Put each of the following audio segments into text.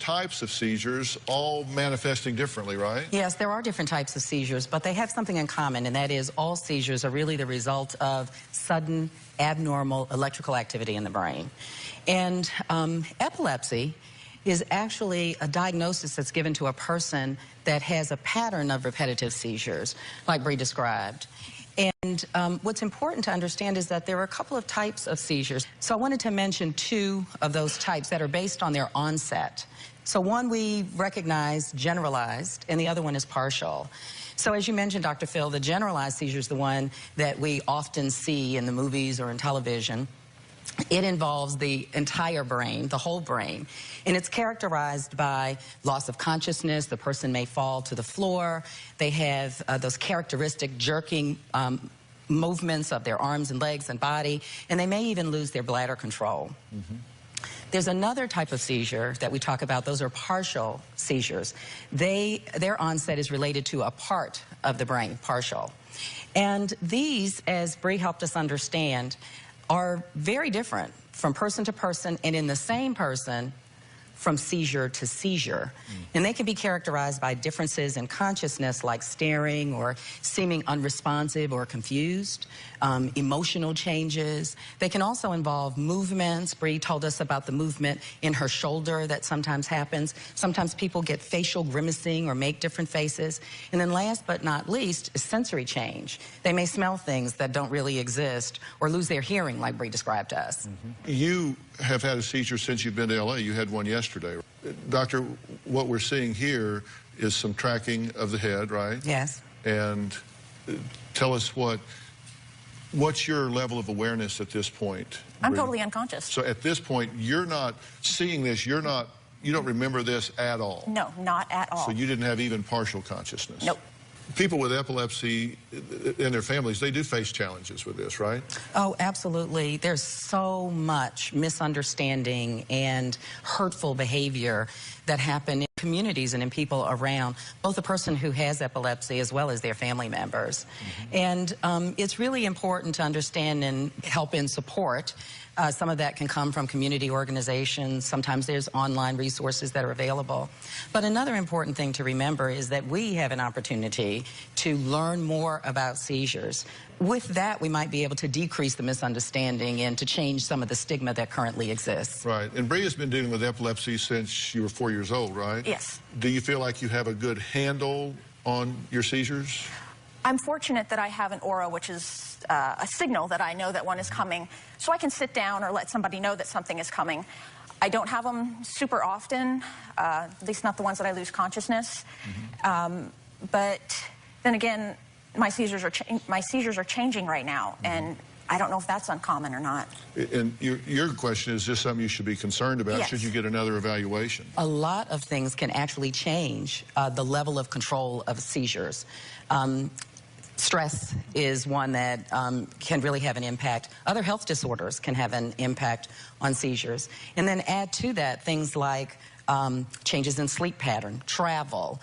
types of seizures, all manifesting differently, right? Yes, there are different types of seizures, but they have something in common, and that is all seizures are really the result of sudden, abnormal electrical activity in the brain. And epilepsy is actually a diagnosis that's given to a person that has a pattern of repetitive seizures, like Bree described. And what's important to understand is that there are a couple of types of seizures. So I wanted to mention two of those types that are based on their onset. So one we recognize generalized, and the other one is partial. So as you mentioned, Dr. Phil, the generalized seizure is the one that we often see in the movies or in television. It involves the entire brain, the whole brain, and it's characterized by loss of consciousness. The person may fall to the floor. They have those characteristic jerking movements of their arms and legs and body, and they may even lose their bladder control. There's another type of seizure that we talk about. Those are partial seizures. Their onset is related to a part of the brain, partial. And these, as Bree helped us understand, are very different from person to person, and in the same person from seizure to seizure. And they can be characterized by differences in consciousness, like staring or seeming unresponsive or confused, emotional changes. They can also involve movements. Bree told us about the movement in her shoulder that sometimes happens. Sometimes people get facial grimacing or make different faces. And then last but not least is sensory change. They may smell things that don't really exist or lose their hearing, like Bree described to us. You have had a seizure since you've been to LA. You had one yesterday. Doctor, what we're seeing here is some tracking of the head, right? Yes. And tell us what's your level of awareness at this point? I'm totally unconscious. So at this point, you're not seeing this, you don't remember this at all? No, not at all. So you didn't have even partial consciousness? Nope. People with epilepsy and their families, they do face challenges with this, right? Oh, absolutely. There's so much misunderstanding and hurtful behavior that happen in communities and in people around both the person who has epilepsy as well as their family members. And it's really important to understand and help and support. Some of that can come from community organizations. Sometimes there's online resources that are available. But another important thing to remember is that we have an opportunity to learn more about seizures. With that, we might be able to decrease the misunderstanding and to change some of the stigma that currently exists. Right. And Bree has been dealing with epilepsy since you were 4 years old, right? Yes. Do you feel like you have a good handle on your seizures? I'm fortunate that I have an aura, which is a signal that I know that one is coming, so I can sit down or let somebody know that something is coming. I don't have them super often, at least not the ones that I lose consciousness. But then again, my seizures are changing right now, and I don't know if that's uncommon or not. And your question is this something you should be concerned about? Yes. Should you get another evaluation? A lot of things can actually change the level of control of seizures. Stress is one that can really have an impact. Other health disorders can have an impact on seizures. And then add to that things like changes in sleep pattern, travel,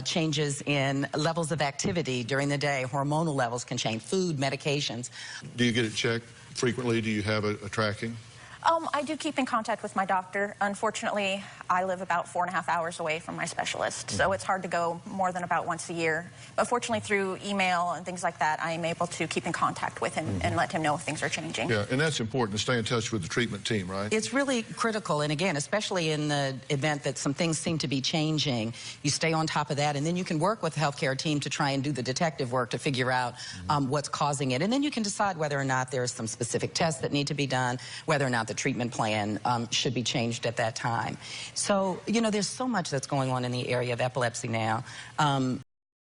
changes in levels of activity during the day. Hormonal levels can change, food, medications. Do you get it checked frequently? Do you have a tracking? I do keep in contact with my doctor. Unfortunately, I live about 4.5 hours away from my specialist, so it's hard to go more than about once a year. But fortunately, through email and things like that, I am able to keep in contact with him and let him know if things are changing. Yeah, and that's important, to stay in touch with the treatment team, right? It's really critical, and again, especially in the event that some things seem to be changing, you stay on top of that, and then you can work with the healthcare team to try and do the detective work to figure out what's causing it. And then you can decide whether or not there are some specific tests that need to be done, whether or not the treatment plan should be changed at that time. So, you know, there's so much that's going on in the area of epilepsy now.